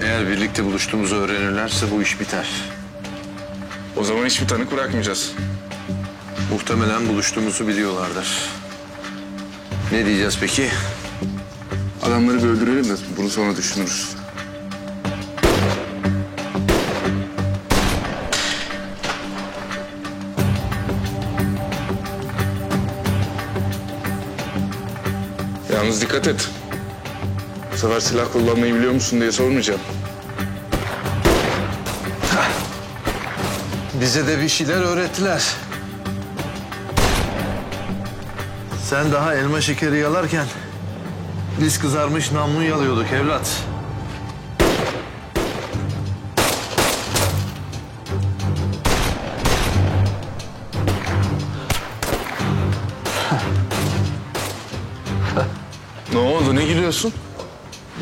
Eğer birlikte buluştuğumuzu öğrenirlerse bu iş biter. O zaman hiçbir tanık bırakmayacağız. Muhtemelen buluştuğumuzu biliyorlardır. Ne diyeceğiz peki? Adamları bir öldürelim de bunu sonra düşünürüz. Yalnız dikkat et. Bu sefer silah kullanmayı biliyor musun diye sormayacağım. Bize de bir şeyler öğrettiler. Sen daha elma şekeri yalarken biz kızarmış namlu yalıyorduk evlat. Ne oldu? Ne gülüyorsun?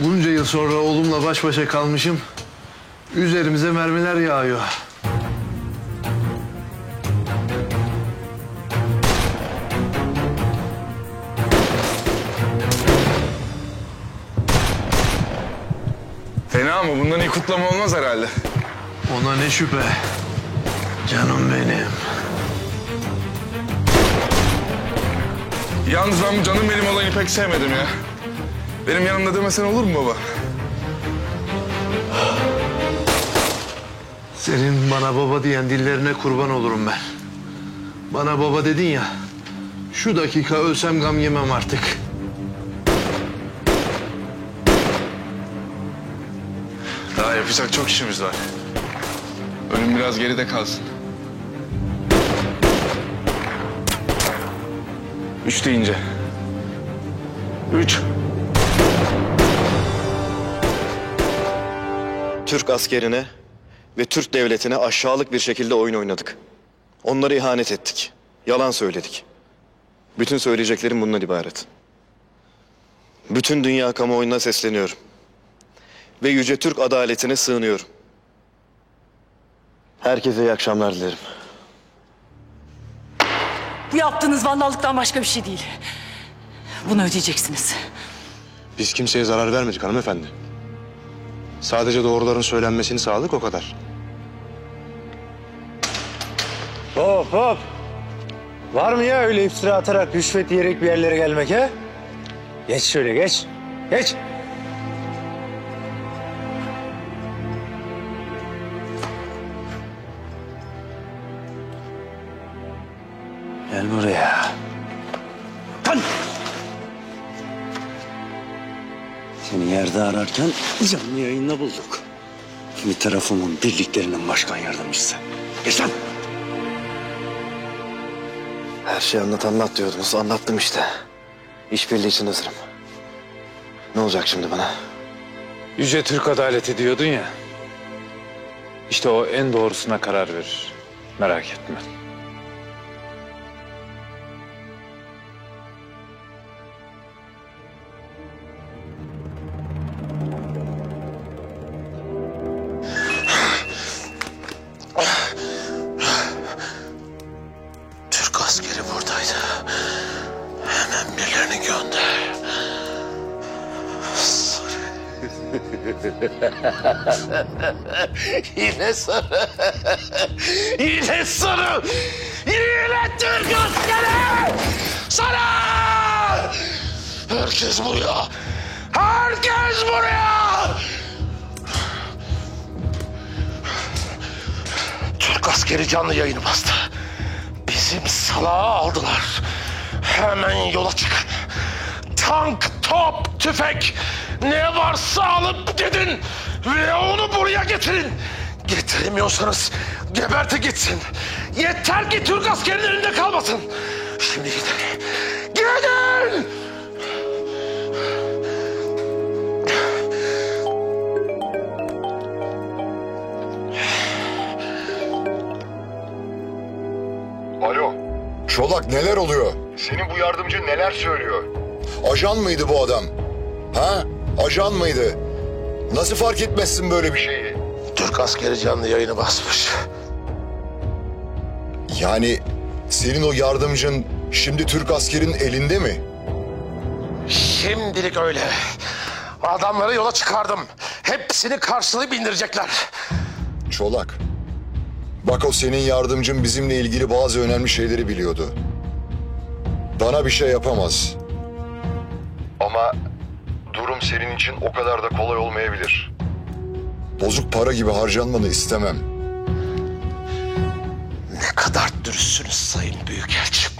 Bunca yıl sonra oğlumla baş başa kalmışım. Üzerimize mermiler yağıyor. Fena mı? Bundan iyi kutlama olmaz herhalde. Ona ne şüphe. Canım benim. Yalnız ben bu canım benim olayını pek sevmedim ya. Benim yanımda demesen olur mu baba? Senin bana baba diyen dillerine kurban olurum ben. Bana baba dedin ya. Şu dakika ölsem gam yemem artık. Daha yapacak çok işimiz var. Ölüm biraz geride kalsın. 3 deyince. 3. Türk askerine ve Türk devletine aşağılık bir şekilde oyun oynadık. Onlara ihanet ettik. Yalan söyledik. Bütün söyleyeceklerim bundan ibaret. Bütün dünya kamuoyuna sesleniyorum. Ve yüce Türk adaletine sığınıyorum. Herkese iyi akşamlar dilerim. Bu yaptığınız vandallıktan başka bir şey değil. Bunu ödeyeceksiniz. Biz kimseye zarar vermedik hanımefendi. Sadece doğruların söylenmesini sağladık, o kadar. Hop hop. Var mı ya öyle iftira atarak, rüşvet yiyerek bir yerlere gelmek ha? Geç şöyle geç. Geç. Gel buraya. Kan! Seni yerde ararken canlı yayında bulduk. Bir tarafımın birliklerinin başkan yardımcısı. Geç lan! Her şeyi anlat diyordunuz. Anlattım işte. İşbirliği için hazırım. Ne olacak şimdi bana? Yüce Türk adaleti diyordun ya. İşte o en doğrusuna karar verir. Merak etme. Türk askeri buradaydı. Hemen birilerini gönder. Yine sarı. Yine sarı. Yine Türk askeri. Sarı. Herkes buraya. Herkes buraya. Türk askeri canlı yayını bastı. Bizim salağı aldılar. Hemen yola çıkın. Tank, top, tüfek ne varsa alıp gidin ve onu buraya getirin. Getiremiyorsanız geberti gitsin. Yeter ki Türk askerinin elinde kalmasın. Şimdi gidin. Gidin! Alo. Çolak, neler oluyor? Senin bu yardımcın neler söylüyor? Ajan mıydı bu adam? Ha? Ajan mıydı? Nasıl fark etmezsin böyle bir şeyi? Türk askeri canlı yayını basmış. Yani senin o yardımcın şimdi Türk askerin elinde mi? Şimdilik öyle. Adamları yola çıkardım. Hepsini karşılayıp indirecekler. Çolak. Bak o senin yardımcın bizimle ilgili bazı önemli şeyleri biliyordu. Bana bir şey yapamaz. Ama durum senin için o kadar da kolay olmayabilir. Bozuk para gibi harcanmanı istemem. Ne kadar dürüstsünüz Sayın Büyükelçim.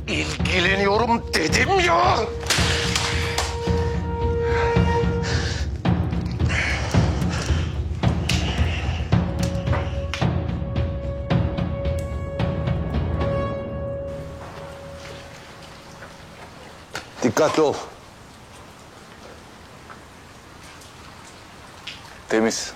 İlgileniyorum dedim ya. Dikkatli ol. Temiz.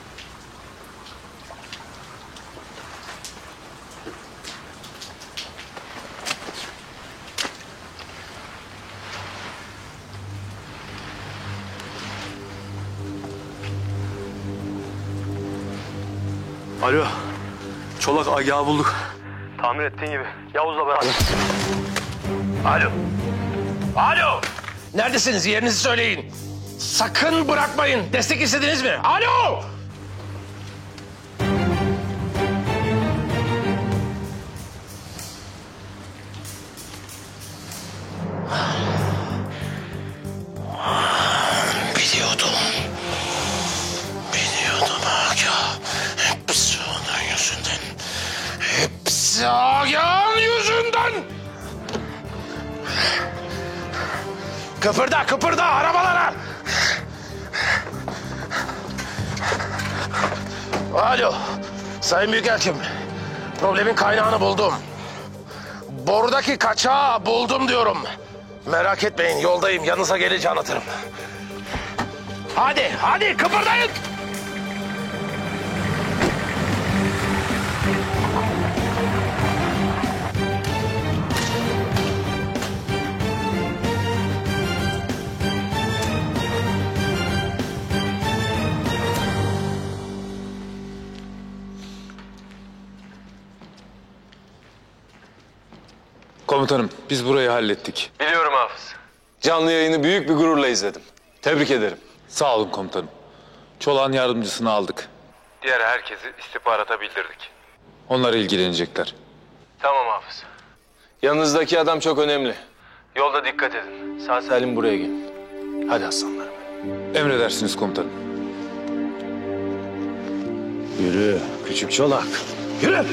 Alo. Çolak Agah'ı bulduk. Tahmin ettiğin gibi. Yavuz'la beraber. Alo. Alo. Neredesiniz? Yerinizi söyleyin. Sakın bırakmayın. Destek istediniz mi? Alo. Biliyordum. Biliyordum Agah. Hepsi onun yüzünden. Hepsi Agah'ın yüzünden. Kıpırda, kıpırda arabalara. Alo, Sayın Büyükelçim. Problemin kaynağını buldum. Borudaki kaçağı buldum diyorum. Merak etmeyin, yoldayım. Yanınıza gelince anlatırım. Hadi, hadi kıpırdayın. Komutanım, biz burayı hallettik. Biliyorum Hafız. Canlı yayını büyük bir gururla izledim. Tebrik ederim. Sağ olun komutanım. Çolak'ın yardımcısını aldık. Diğer herkesi istihbarata bildirdik. Onlar ilgilenecekler. Tamam Hafız. Yanınızdaki adam çok önemli. Yolda dikkat edin. Sağ salim buraya gelin. Hadi aslanlarım. Emredersiniz komutanım. Yürü küçük çolak. Yürü. Hadi.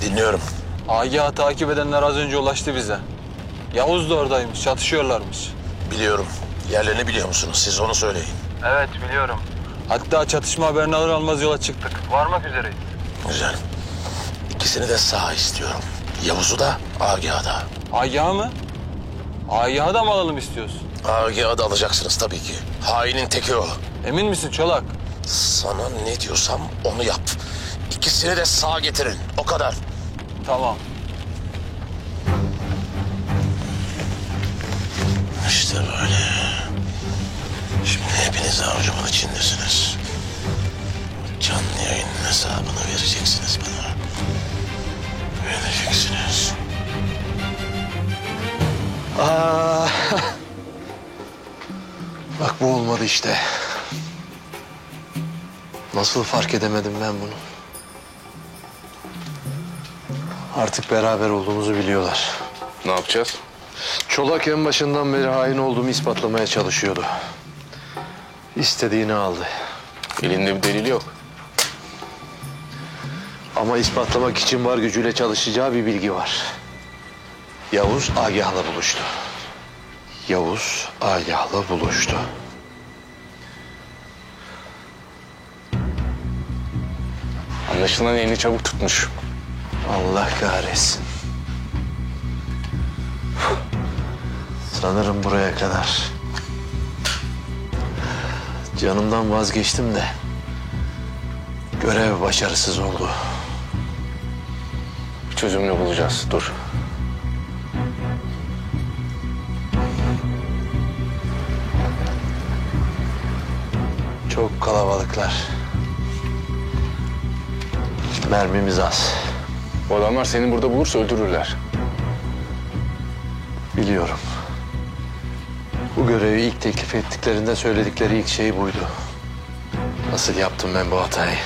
Dinliyorum. Agah'ı takip edenler az önce ulaştı bize. Yavuz da oradaymış, çatışıyorlarmış. Biliyorum. Yerlerini biliyor musunuz? Siz onu söyleyin. Evet, biliyorum. Hatta çatışma haberini alır almaz yola çıktık. Varmak üzereyiz. Güzel. İkisini de sağ istiyorum. Yavuz'u da, Agah'ı da. Agah'ı mı? Agah'ı da mı alalım istiyorsun? Agah'ı da alacaksınız tabii ki. Hainin teki o. Emin misin Çolak? Sana ne diyorsam onu yap. İkisini de sağ getirin. O kadar. Tamam. İşte böyle. Şimdi hepiniz avucumun içindesiniz. Canlı yayının hesabını vereceksiniz bana. Vereceksiniz. Bak bu olmadı işte. Nasıl fark edemedim ben bunu? Artık beraber olduğumuzu biliyorlar. Ne yapacağız? Çolak en başından beri hain olduğumu ispatlamaya çalışıyordu. İstediğini aldı. Elinde bir delil yok. Ama ispatlamak için var gücüyle çalışacağı bir bilgi var. Yavuz Agah'la buluştu. Yavuz Agah'la buluştu. Anlaşılan elini çabuk tutmuş. Allah kahretsin. Sanırım buraya kadar. Canımdan vazgeçtim de görev başarısız oldu. Bir çözümünü bulacağız. Dur. Çok kalabalıklar. Mermimiz az. Bu adamlar seni burada bulursa öldürürler. Biliyorum. Bu görevi ilk teklif ettiklerinde söyledikleri ilk şey buydu. Nasıl yaptım ben bu hatayı?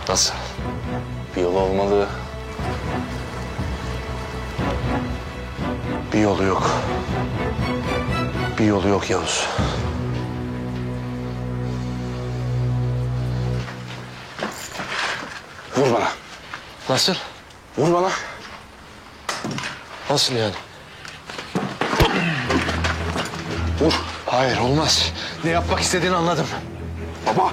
Nasıl? Bir yol olmalı. Bir yolu yok. Bir yolu yok Yavuz. Vur bana. Nasıl? Vur bana. Nasıl yani? Vur. Hayır olmaz. Ne yapmak istediğini anladım. Baba.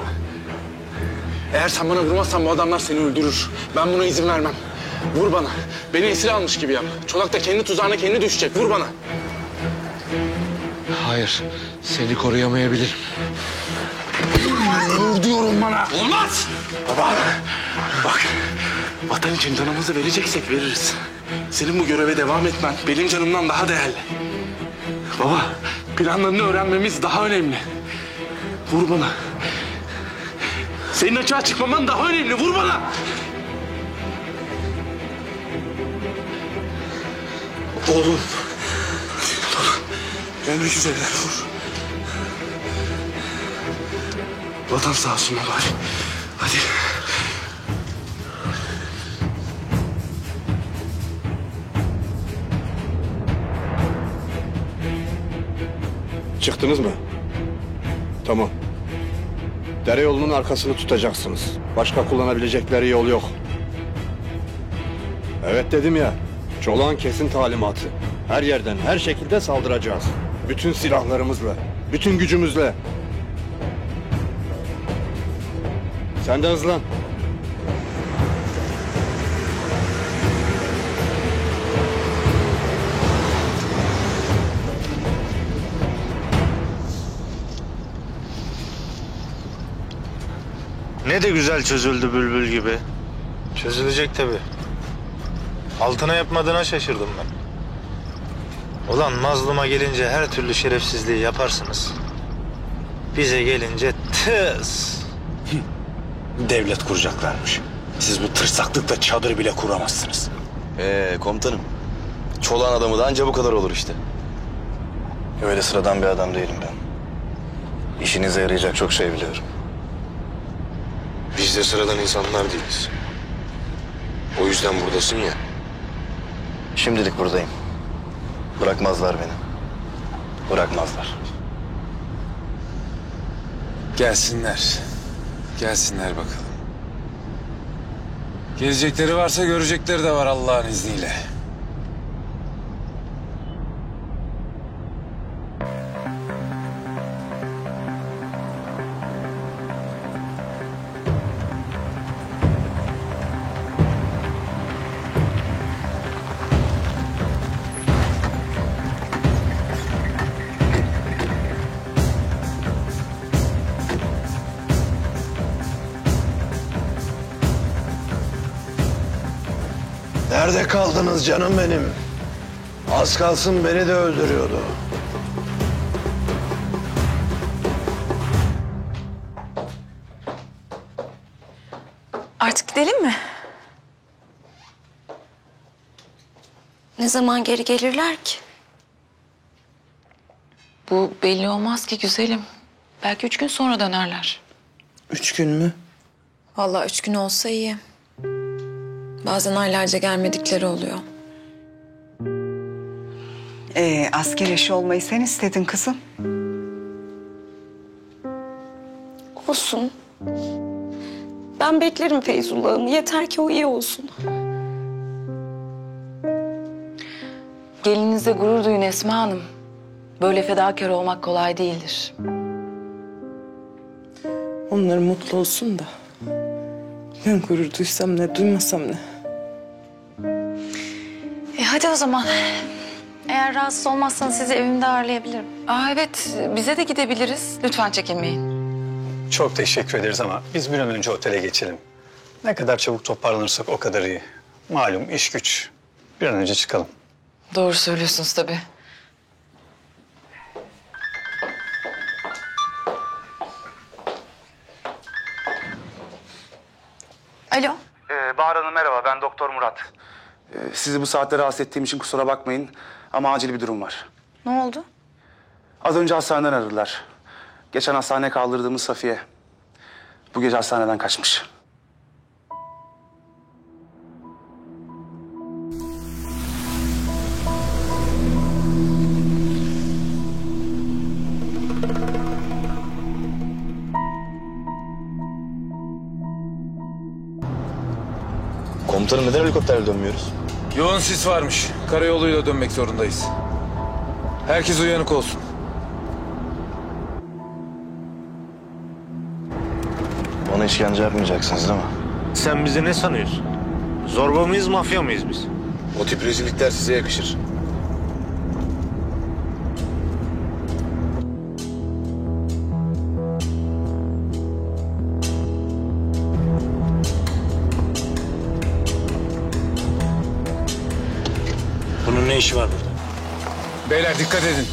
Eğer sen bana vurmazsan bu adamlar seni öldürür. Ben buna izin vermem. Vur bana. Beni esir almış gibi yap. Çolak da kendi tuzağına kendi düşecek. Vur bana. Hayır. Seni koruyamayabilirim. Vur diyorum bana. Olmaz. Baba. Bak. Vatan için canımızı vereceksek veririz. Senin bu göreve devam etmen benim canımdan daha değerli. Baba. Planlarını öğrenmemiz daha önemli. Vur bana. Senin açığa çıkmaman daha önemli. Vur bana. Oğlum. Gelmek üzereler. Vur. Vatan sağ olsun baba. Hadi. Çıktınız mı? Tamam. Dere yolunun arkasını tutacaksınız. Başka kullanabilecekleri yol yok. Evet dedim ya. Çolak'ın kesin talimatı. Her yerden, her şekilde saldıracağız. Bütün silahlarımızla, bütün gücümüzle. Sen de hızlan. Ne de güzel çözüldü bülbül gibi. Çözülecek tabii. Altına yapmadığına şaşırdım ben. Ulan mazluma gelince her türlü şerefsizliği yaparsınız. Bize gelince tıs. Devlet kuracaklarmış. Siz bu tırsaklıkla çadır bile kuramazsınız. Komutanım. Çolak'ın adamı da anca bu kadar olur işte. Öyle sıradan bir adam değilim ben. İşinize yarayacak çok şey biliyorum. Biz de sıradan insanlar değiliz. O yüzden buradasın ya. Şimdilik buradayım. Bırakmazlar beni. Bırakmazlar. Gelsinler. Gelsinler bakalım. Gelecekleri varsa görecekleri de var Allah'ın izniyle. Nerede kaldınız canım benim? Az kalsın beni de öldürüyordu. Artık gidelim mi? Ne zaman geri gelirler ki? Bu belli olmaz ki güzelim. Belki 3 gün sonra dönerler. 3 gün mü? Vallahi 3 gün olsa iyi. Bazen aylarca gelmedikleri oluyor. Asker eşi olmayı sen istedin kızım. Olsun. Ben beklerim Feyzullah'ını. Yeter ki o iyi olsun. Gelinize gurur duyun Esma Hanım. Böyle fedakar olmak kolay değildir. Onlar mutlu olsun da. Ben gurur duysam ne, duymasam ne? Hadi o zaman. Eğer rahatsız olmazsanız sizi evimde ağırlayabilirim. Evet, bize de gidebiliriz. Lütfen çekinmeyin. Çok teşekkür ederiz ama biz bir an önce otele geçelim. Ne kadar çabuk toparlanırsak o kadar iyi. Malum iş güç. Bir an önce çıkalım. Doğru söylüyorsunuz tabii. Bahar Hanım merhaba, ben Doktor Murat. Sizi bu saatte rahatsız ettiğim için kusura bakmayın ama acil bir durum var. Ne oldu? Az önce hastaneden aradılar. Geçen hastaneye kaldırdığımız Safiye bu gece hastaneden kaçmış. Komutanım neden helikopterle dönmüyoruz? Yoğun sis varmış. Karayoluyla dönmek zorundayız. Herkes uyanık olsun. Bana işkence yapmayacaksınız değil mi? Sen bizi ne sanıyorsun? Zorba mıyız, mafya mıyız biz? O tip rezillikler size yakışır. Bunun ne işi var burada? Beyler dikkat edin.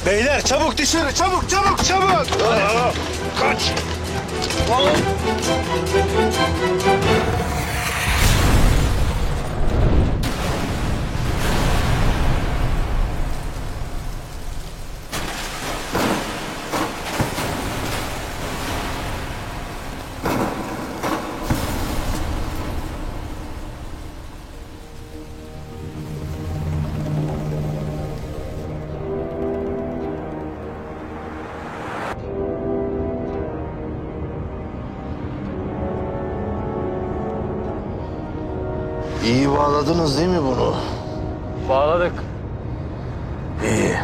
Beyler çabuk dışarı, çabuk, çabuk, çabuk! Kaç! İyi bağladınız değil mi bunu? Bağladık. İyi.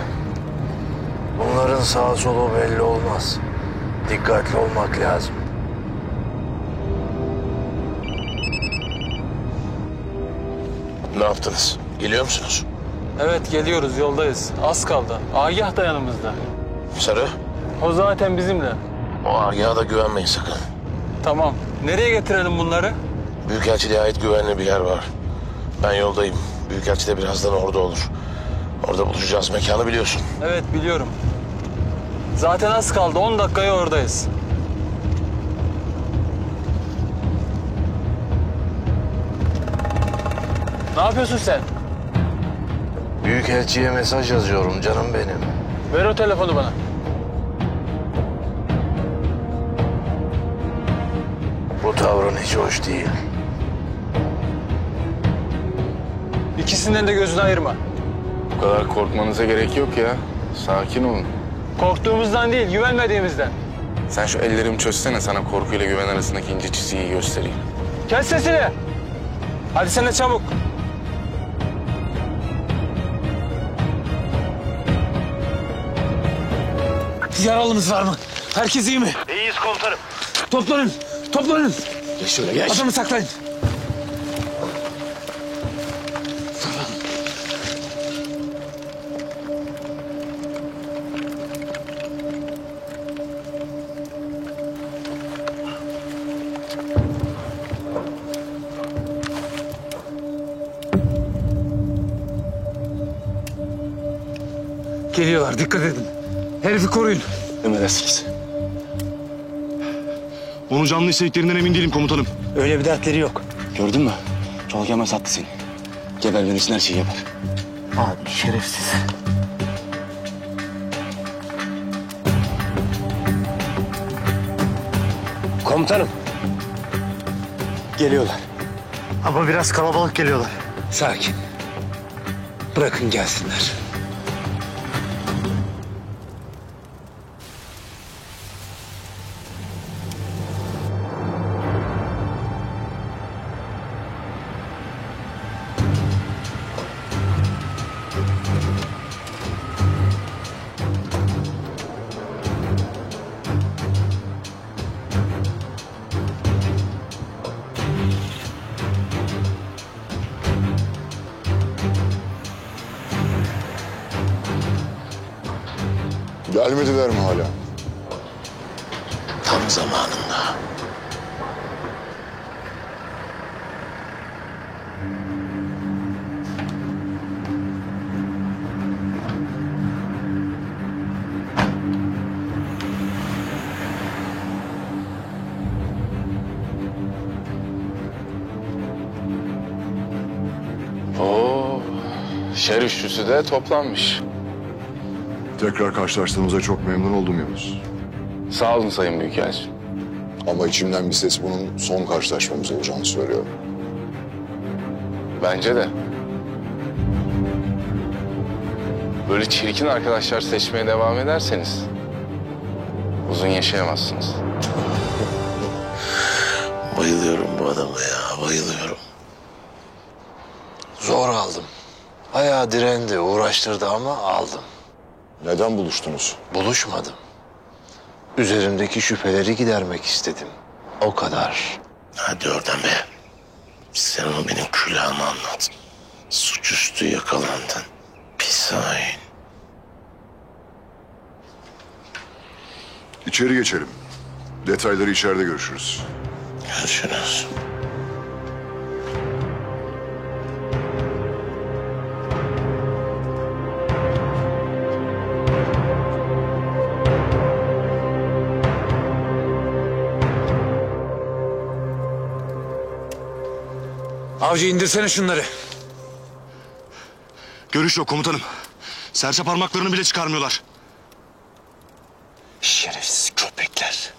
Bunların sağa solu belli olmaz. Dikkatli olmak lazım. Ne yaptınız? Geliyor musunuz? Evet geliyoruz, yoldayız. Az kaldı. Agah da yanımızda. Sarı, O zaten bizimle. o Agah'a da güvenmeyin sakın. Tamam. Nereye getirelim bunları? Büyükelçiliğe ait güvenli bir yer var. Ben yoldayım. Büyükelçi de birazdan orada olur. Orada buluşacağız. Mekanı biliyorsun. Evet biliyorum. Zaten az kaldı. 10 dakikaya oradayız. Ne yapıyorsun sen? Büyükelçiye mesaj yazıyorum canım benim. Ver o telefonu bana. Bu tavrın hiç hoş değil. İkisinden de gözünü ayırma. Bu kadar korkmanıza gerek yok ya. Sakin olun. Korktuğumuzdan değil, güvenmediğimizden. Sen şu ellerimi çözsene, sana korkuyla güven arasındaki ince çizgiyi göstereyim. Kes sesini. Hadi sen de çabuk. Yaralımız var mı? Herkes iyi mi? İyiyiz komutanım. Toplanın, toplanın. Geç şöyle geç. Adamı saklayın. Geliyorlar, dikkat edin. Herifi koruyun. Emredersiniz. Onu canlı istediklerinden emin değilim komutanım. Öyle bir dertleri yok. Gördün mü? Çolak hemen sattı seni. Gebermen için her şeyi yapar. Abi şerefsiz. Komutanım. Geliyorlar. Ama biraz kalabalık geliyorlar. Sakin. Bırakın gelsinler. Gelmediler mi hala? Tam zamanında. Şer üçlüsü de toplanmış. Tekrar karşılaştığımıza çok memnun oldum Yavuz. Sağ olun Sayın Büyükelçi. Ama içimden bir ses bunun son karşılaşmamız olacağını söylüyor. Bence de. Böyle çirkin arkadaşlar seçmeye devam ederseniz uzun yaşayamazsınız. Bayılıyorum bu adama ya, bayılıyorum. Zor aldım. Bayağı direndi, uğraştırdı ama aldım. Neden buluştunuz? Buluşmadım. Üzerimdeki şüpheleri gidermek istedim. O kadar. Hadi oradan be. Sen onu benim külahıma anlat. Suçüstü yakalandın. Pis hain. İçeri geçelim. Detayları içeride görüşürüz. Görüşürüz. Avcı indirsene şunları. Görüş yok komutanım. Serçe parmaklarını bile çıkarmıyorlar. Şerefsiz köpekler.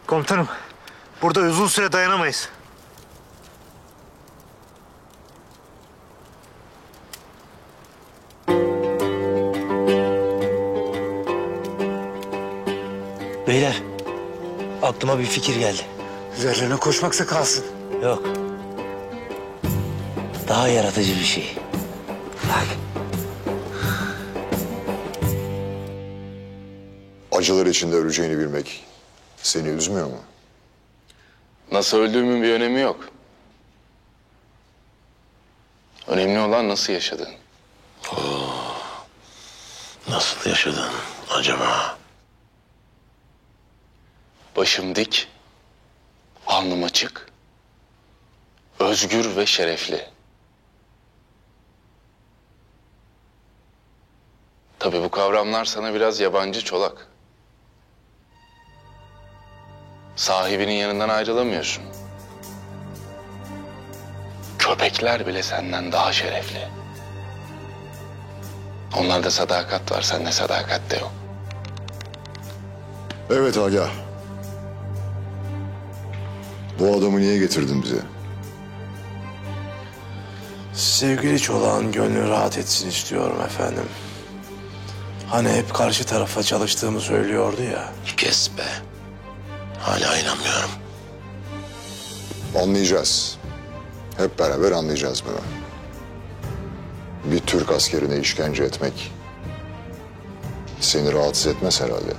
Komutanım, burada uzun süre dayanamayız. Beyler, aklıma bir fikir geldi. Üzerlerine koşmaksa kalsın. Yok. Daha yaratıcı bir şey. Bak. Acılar içinde öleceğini bilmek seni üzmüyor mu? Nasıl öldüğümün bir önemi yok. Önemli olan nasıl yaşadığın. Nasıl yaşadın acaba? Başım dik, alnım açık, özgür ve şerefli. Tabii bu kavramlar sana biraz yabancı Çolak. Sahibinin yanından ayrılamıyorsun. Köpekler bile senden daha şerefli. Onlarda sadakat var, sende sadakat de yok. Evet Agah. Bu adamı niye getirdin bize? Sevgili Çolak'ın gönlü rahat etsin istiyorum efendim. Hani hep karşı tarafa çalıştığımı söylüyordu ya. Kes be. Hala inanmıyorum. Anlayacağız. Hep beraber anlayacağız bunu. Bir Türk askerine işkence etmek seni rahatsız etmez herhalde.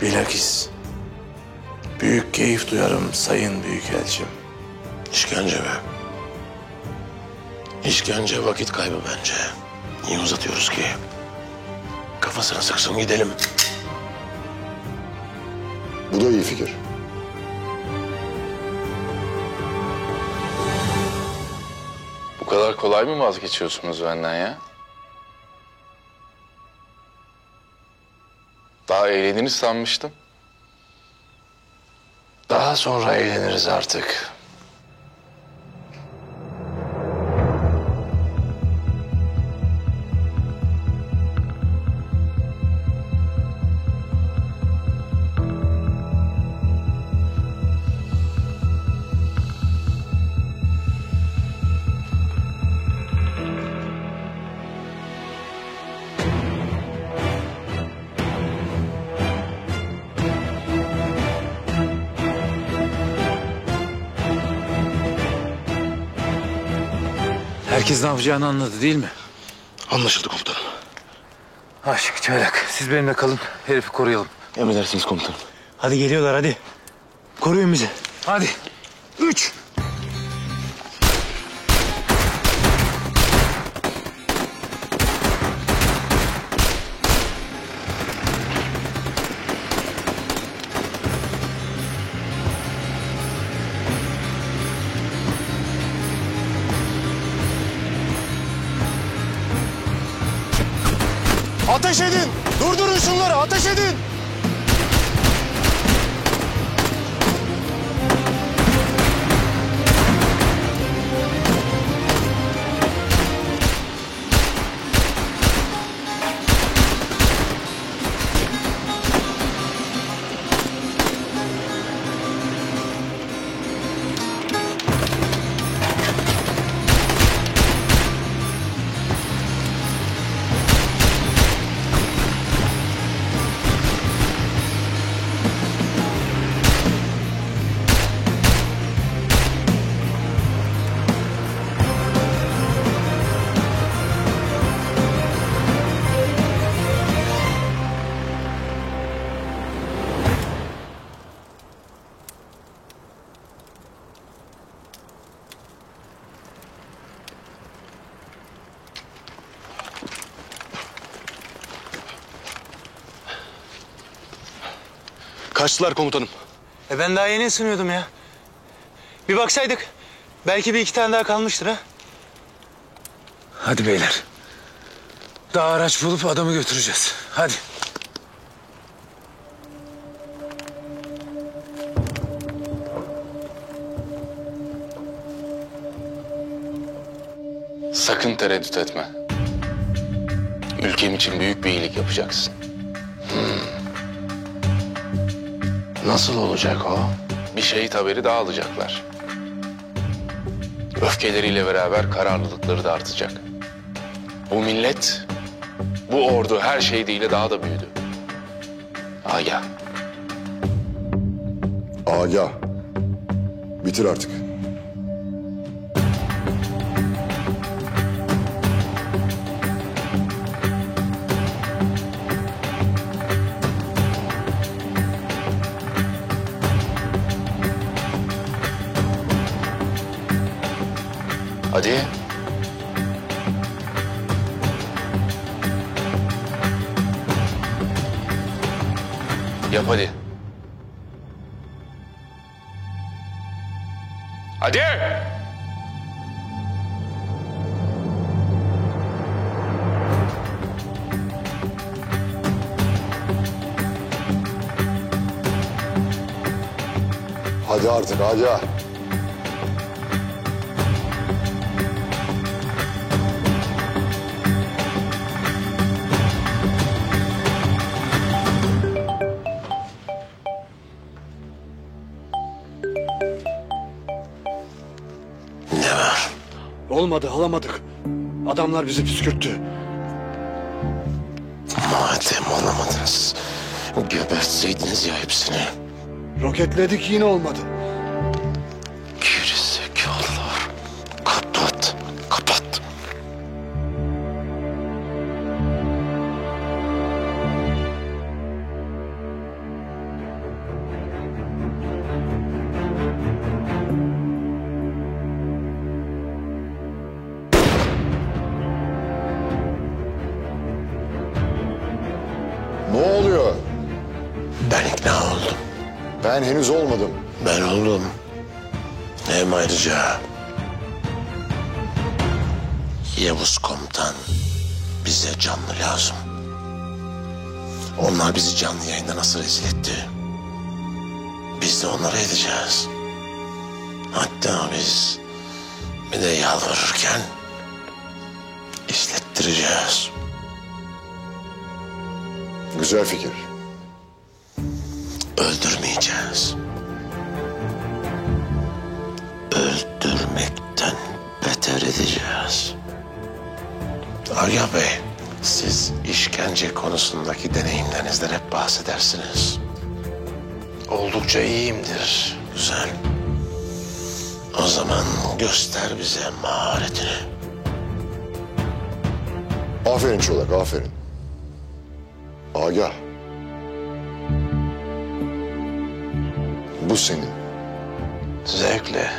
Bilakis büyük keyif duyarım Sayın Büyükelçim. İşkence be. İşkence vakit kaybı bence. Niye uzatıyoruz ki? Kafasına sıksın gidelim. Bu da iyi fikir. Bu kadar kolay mı vazgeçiyorsunuz benden ya? Daha eğleniriz sanmıştım. Daha sonra eğleniriz artık. Herkes ne yapacağını anladı değil mi? Anlaşıldı komutanım. Aşık Çaylak, siz benimle kalın. Herifi koruyalım. Emredersiniz komutanım. Hadi geliyorlar hadi. Koruyun bizi. Hadi. 3. Ateş edin! Durdurun şunları! Ateş edin! Kaçtılar komutanım. Ben daha yeni ısınıyordum ya. Bir baksaydık. Belki bir iki tane daha kalmıştır ha. Hadi beyler. Daha araç bulup adamı götüreceğiz. Hadi. Sakın tereddüt etme. Ülkem için büyük bir iyilik yapacaksın. Nasıl olacak o? Bir şehit haberi daha alacaklar. Öfkeleriyle beraber kararlılıkları da artacak. Bu millet, bu ordu her şehidiyle daha da büyüdü. Agah. Agah. Bitir artık. Hadi. Yap hadi. Hadi. Hadi artık Agah. Olmadı, alamadık. Adamlar bizi püskürttü. Madem alamadınız, gebertseydiniz ya hepsini. Roketledik yine olmadı. Gerizekalılar. Kapat, kapat. Ne oluyor? Ben ikna oldum. Ben henüz olmadım. Ben oldum. Hem ayrıca Yavuz komutan bize canlı lazım. Onlar bizi canlı yayında nasıl rezil etti? Biz de onları edeceğiz. Hatta biz bir de yalvarırken işlettireceğiz. Güzel fikir. Öldürmeyeceğiz. Öldürmekten beter edeceğiz. Agah Bey, siz işkence konusundaki deneyimlerinizden hep bahsedersiniz. Oldukça iyiyimdir. Güzel. O zaman göster bize maharetini. Aferin Çolak, aferin. Agah. Bu senin. Zevkle.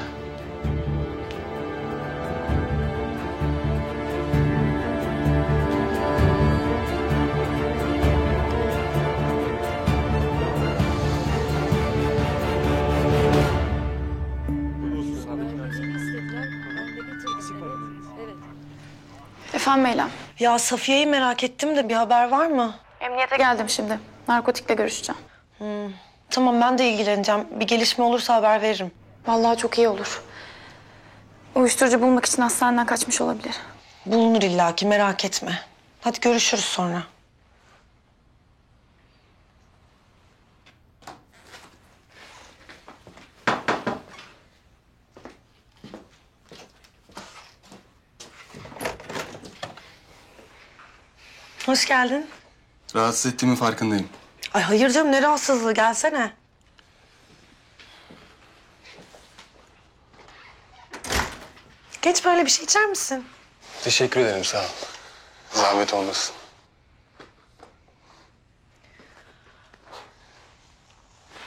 Efendim Meylem. Ya Safiye'yi merak ettim de bir haber var mı? Emniyete geldim şimdi. Narkotikle görüşeceğim. Tamam ben de ilgileneceğim. Bir gelişme olursa haber veririm. Vallahi çok iyi olur. Uyuşturucu bulmak için hastaneden kaçmış olabilir. Bulunur illaki merak etme. Hadi görüşürüz sonra. Hoş geldin. Rahatsız ettiğimin farkındayım. Ay hayır canım ne rahatsızlığı gelsene. Geç böyle bir şey içer misin? Teşekkür ederim, sağ ol. Zahmet olmasın.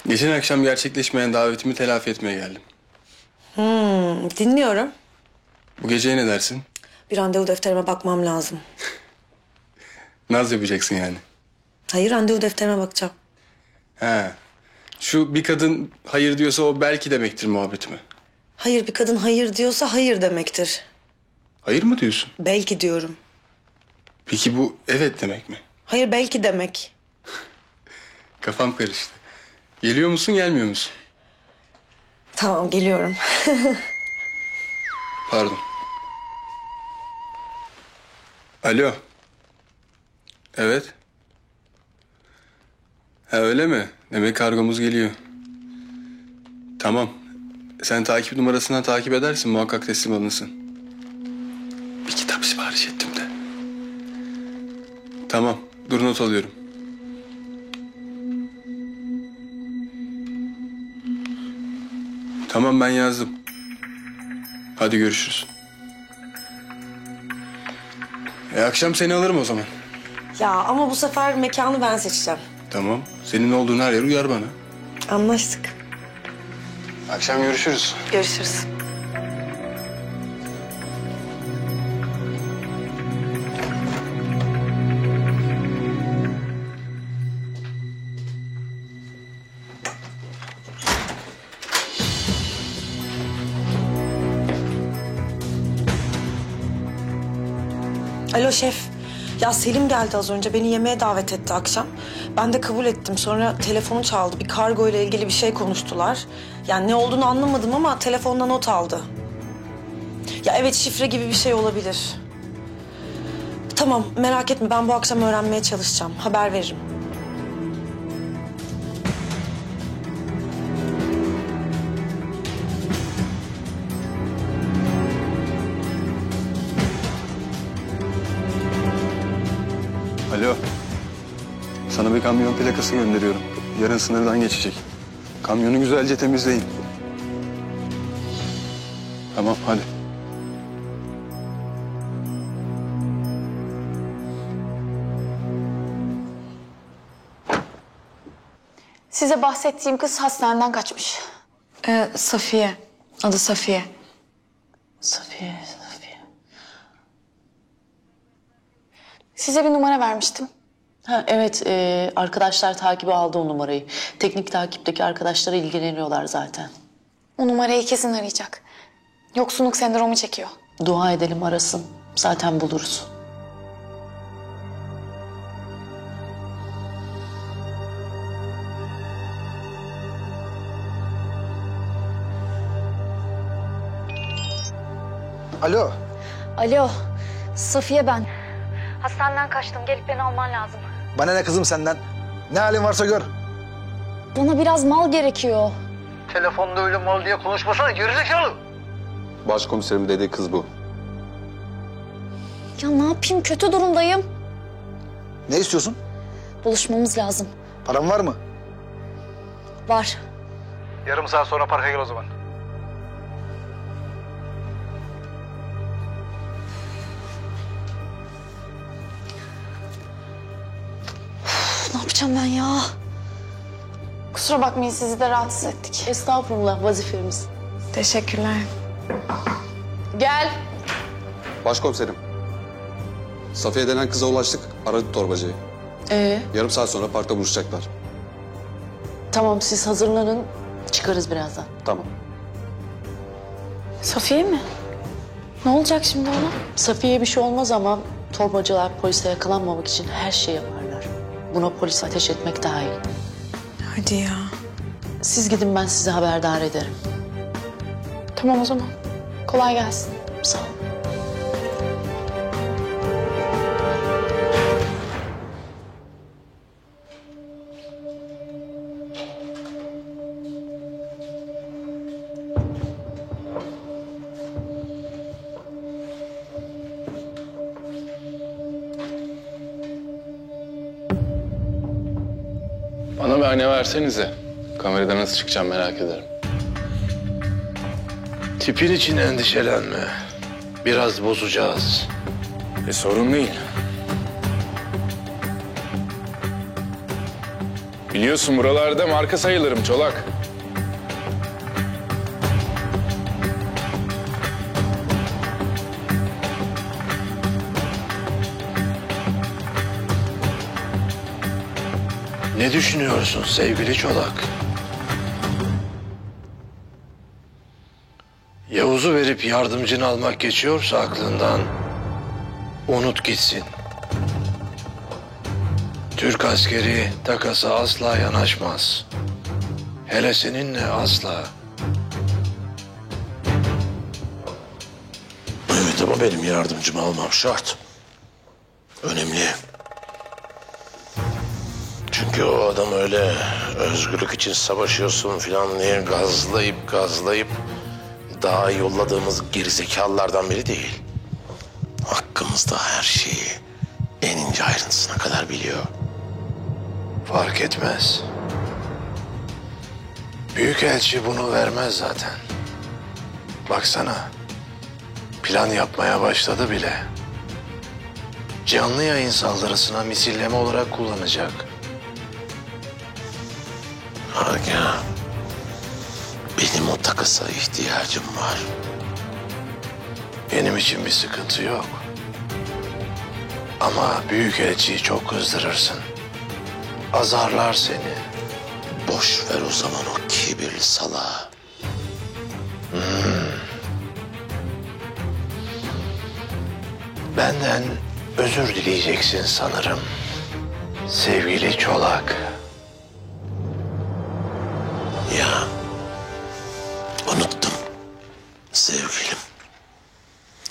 Geçen akşam gerçekleşmeyen davetimi telafi etmeye geldim. Dinliyorum. Bu geceye ne dersin? Bir randevu defterime bakmam lazım. Naz yapacaksın yani. Hayır randevu defterime bakacağım. Ha. Şu bir kadın hayır diyorsa o belki demektir muhabbeti mi? Hayır, bir kadın hayır diyorsa hayır demektir. Hayır mı diyorsun? Belki diyorum. Peki bu evet demek mi? Hayır, belki demek. Kafam karıştı. Geliyor musun, gelmiyor musun? Tamam, geliyorum. Pardon. Alo. Evet. Ha öyle mi? Demek kargomuz geliyor. Tamam. Sen takip numarasından takip edersin, muhakkak teslim alınsın. Bir kitap sipariş ettim de. Tamam, dur not alıyorum. Tamam, ben yazdım. Hadi görüşürüz. Akşam seni alırım o zaman. Ya ama bu sefer mekanı ben seçeceğim. Tamam, senin olduğun her yer uyar bana. Anlaştık. Akşam görüşürüz. Görüşürüz. Alo şef. Ya Selim geldi az önce. Beni yemeğe davet etti akşam. Ben de kabul ettim. Sonra telefonu çaldı. Bir kargo ile ilgili bir şey konuştular. Yani ne olduğunu anlamadım ama telefonda not aldı. Ya evet, şifre gibi bir şey olabilir. Tamam, merak etme. Ben bu akşam öğrenmeye çalışacağım. Haber veririm. Alo. Sana bir kamyon plakası gönderiyorum. Yarın sınırdan geçecek. Kamyonu güzelce temizleyin. Tamam, hadi. Size bahsettiğim kız hastaneden kaçmış. Safiye. Adı Safiye. Safiye. Size bir numara vermiştim. Ha, evet, arkadaşlar takibe aldı o numarayı. Teknik takipteki arkadaşlara ilgileniyorlar zaten. O numarayı kesin arayacak. Yoksunluk sendromu çekiyor. Dua edelim arasın. Zaten buluruz. Alo. Alo, Safiye ben. Hastaneden kaçtım, gelip beni alman lazım. Bana ne kızım senden? Ne halin varsa gör. Bana biraz mal gerekiyor. Telefonda öyle mal diye konuşmasana gerizekalı. Başkomiserim dediği kız bu. Ya ne yapayım, kötü durumdayım. Ne istiyorsun? Buluşmamız lazım. Paran var mı? Var. Yarım saat sonra parka gel o zaman. Ne yapacağım ben ya? Kusura bakmayın, sizi de rahatsız ettik. Estağfurullah, vazifemiz. Teşekkürler. Gel. Başkomiserim. Safiye denen kıza ulaştık. Aradık torbacıyı. Yarım saat sonra parkta buluşacaklar. Tamam, siz hazırlanın. Çıkarız birazdan. Tamam. Safiye mi? Ne olacak şimdi ona? Safiye'ye bir şey olmaz ama torbacılar polise yakalanmamak için her şeyi yaparlar. Buna polis ateş etmek dahil. Hadi ya. Siz gidin, ben sizi haberdar ederim. Tamam o zaman. Kolay gelsin. Sağ olun. Bana bir ayna versenize. Kamerada nasıl çıkacağım merak ederim. Tipin için endişelenme. Biraz bozacağız. Sorun değil. Biliyorsun buralarda marka sayılırım Çolak. Ne düşünüyorsun sevgili Çolak? Yavuz'u verip yardımcını almak geçiyorsa aklından, unut gitsin. Türk askeri takasa asla yanaşmaz. Hele seninle asla. Evet ama benim yardımcımı almam şart. Önemli. Çünkü o adam öyle özgürlük için savaşıyorsun falan diye gazlayıp daha yolladığımız gerizekalılardan biri değil. Hakkımızda her şeyi en ince ayrıntısına kadar biliyor. Fark etmez. Büyükelçi bunu vermez zaten. Baksana, plan yapmaya başladı bile. Canlı yayın saldırısına misilleme olarak kullanacak. Aga, benim o takasa ihtiyacım var. Benim için bir sıkıntı yok. Ama büyükelçiyi çok kızdırırsın. Azarlar seni. Boş ver o zaman o kibirli salağı. Benden özür dileyeceksin sanırım. Sevgili Çolak. Ya, unuttum sevgilim.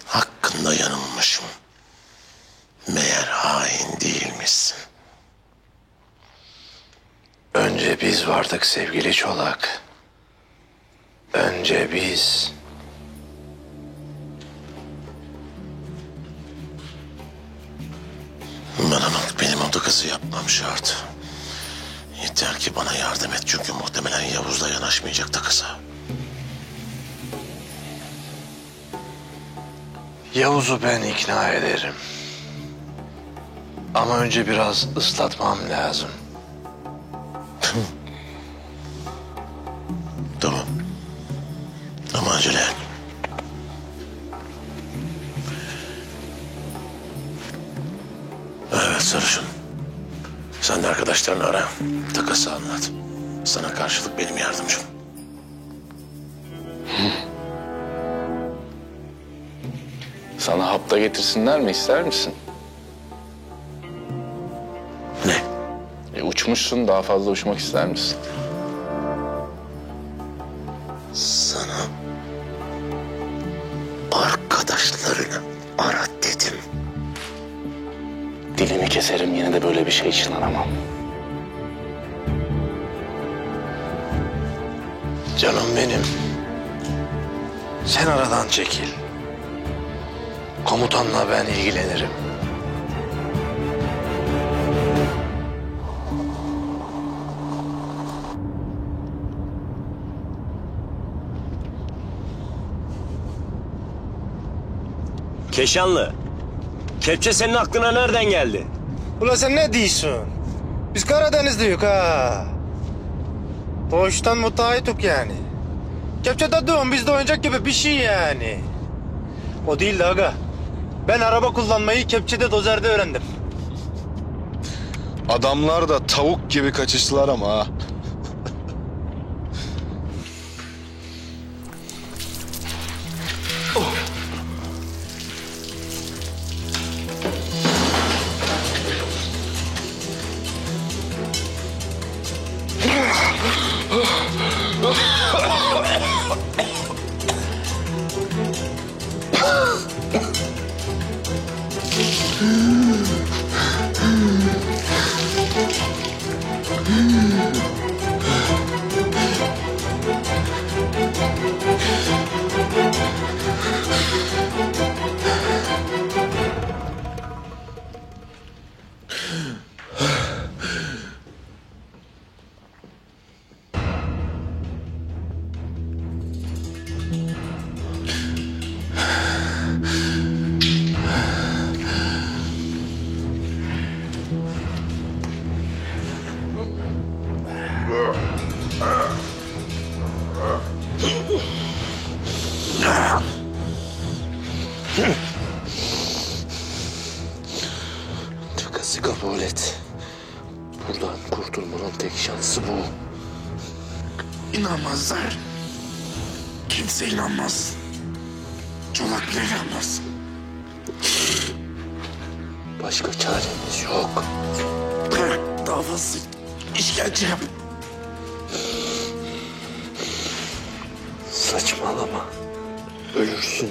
Hakkında yanılmışım. Meğer hain değilmişsin. Önce biz vardık sevgili Çolak. Önce biz. Benim o takası yapmam şart. Yeter ki bana yardım et çünkü muhtemelen Yavuz'la yanaşmayacak takasa. Yavuz'u ben ikna ederim. Ama önce biraz ıslatmam lazım. Tamam. Ama acele et. Evet sarışın. Sen de arkadaşlarını ara. Takası anlat. Sana karşılık benim yardımcım. Sana hapta getirsinler mi, ister misin? Ne? Uçmuşsun, daha fazla uçmak ister misin? Sana arkadaşlarını ara dedim. Dilimi keserim, yine de böyle bir şey için aramam. Canım benim. Sen aradan çekil. Komutanla ben ilgilenirim. Keşanlı, kepçe senin aklına nereden geldi? Ula sen ne diyorsun? Biz Karadenizliyiz ha. Doğuştan müteahhitik yani. Kepçe dediğim bizde oyuncak gibi bir şey yani. O değil de aga. Ben araba kullanmayı kepçede dozerde öğrendim. Adamlar da tavuk gibi kaçıştılar ama ha. Takası kabul et. Buradan kurtulmanın tek şansı bu. İnanmazlar. Kimse inanmaz. Çolak yayılmaz. Başka çaremiz yok. Bırak daha fazla işkence yap. Saçmalama. Ölürsün.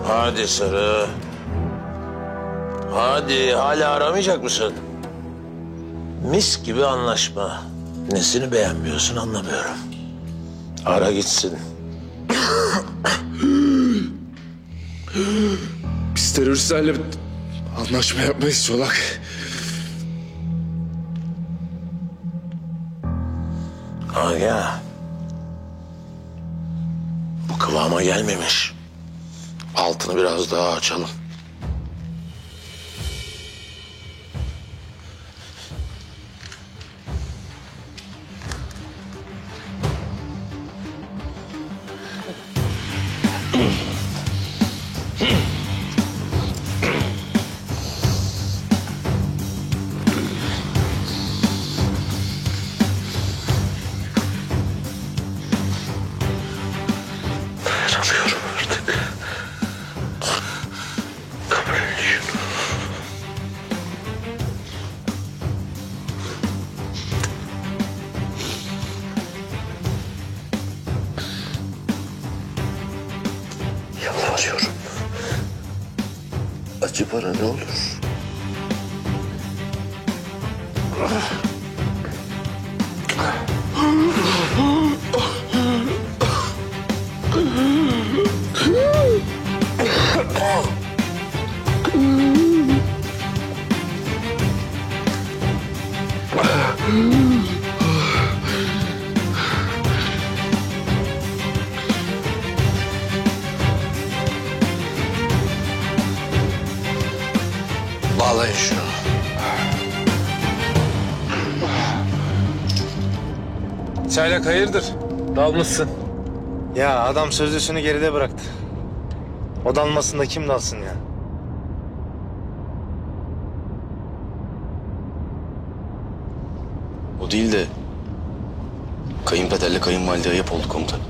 Hadi Sarı. Hadi hala aramayacak mısın? Mis gibi anlaşma. Nesini beğenmiyorsun anlamıyorum. Ara gitsin. Biz teröristlerle anlaşma yapmayız Çolak. Aga. Bu kıvama gelmemiş. Altını biraz daha açalım. Dayanamıyorum artık. Kabul et şunu. Yalvarıyorum. Acı bana ne olur. Bağlayın şunu. Çaylak hayırdır? Dalmışsın. Ya adam sözlüsünü geride bıraktı. O dalmasında kim dalsın ya? O değil de kayınpederle kayınvalide ayıp oldu komutan.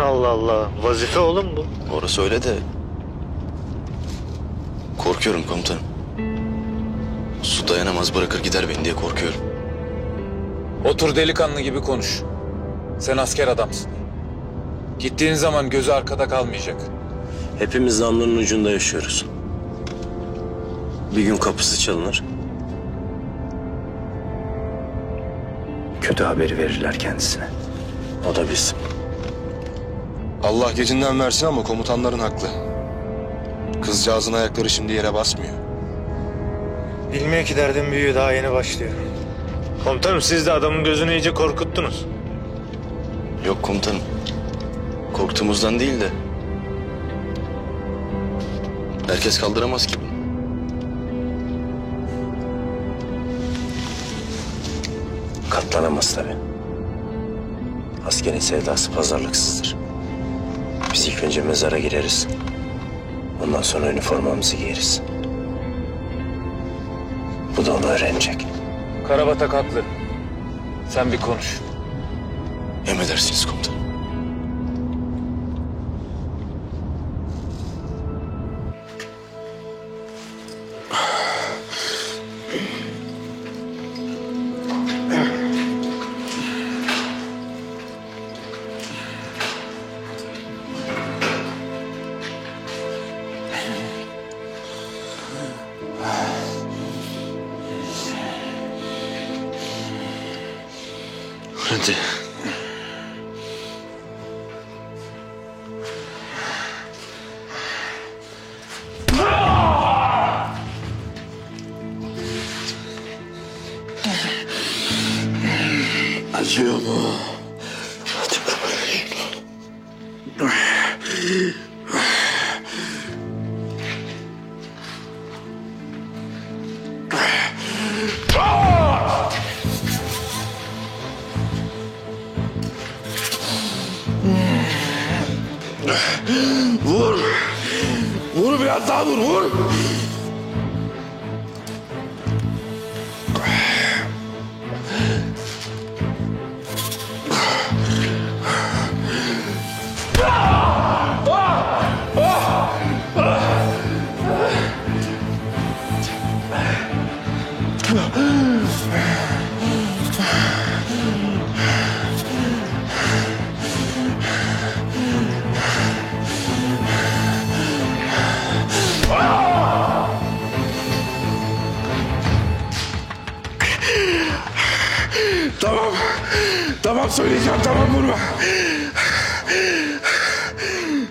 Allah Allah. Vazife oğlum bu. Orası öyle de korkuyorum komutanım. Su dayanamaz bırakır gider beni diye korkuyorum. Otur delikanlı gibi konuş. Sen asker adamsın. Gittiğin zaman gözü arkada kalmayacak. Hepimiz namlunun ucunda yaşıyoruz. Bir gün kapısı çalınır. Kötü haberi verirler kendisine. O da biz. Allah gecinden versin ama komutanların haklı. Kızcağızın ayakları şimdi yere basmıyor. Bilmiyor ki derdin büyüğü daha yeni başlıyor. Komutanım siz de adamın gözünü iyice korkuttunuz. Yok komutanım. Korktuğumuzdan değil de herkes kaldıramaz ki bunu. Katlanamaz tabii. Askerin sevdası pazarlıksızdır. Biz ilk önce mezara gireriz. Ondan sonra üniformamızı giyeriz. Bu da onu öğrenecek. Karabatak haklı. Sen bir konuş. Emredersiniz komutanım. Hadi. Acıyor mu? Hadi bakalım. Vur. Vur biraz daha vur, vur. Tamam. Tamam söyleyeceğim. Tamam vurma.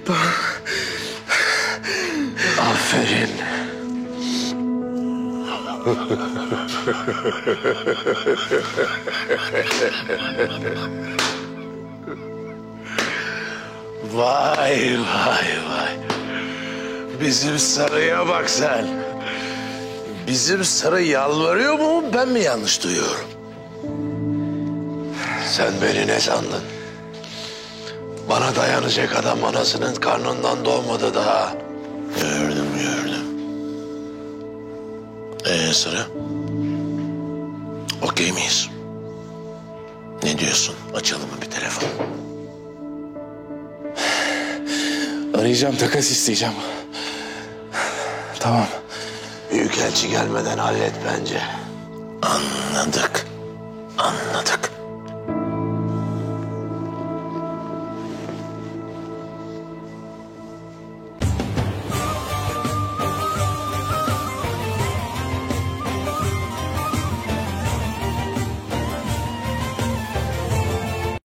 Tamam. Aferin. Vay vay vay. Bizim sarıya bak sen. Bizim sarı yalvarıyor mu? Ben mi yanlış duyuyorum? Sen beni ne sandın? Bana dayanacak adam anasının karnından doğmadı daha. Gördüm. Sarı? Okey miyiz? Ne diyorsun? Açalım mı bir telefon? Arayacağım, takas isteyeceğim. Tamam. Büyükelçi gelmeden hallet bence. Anladık.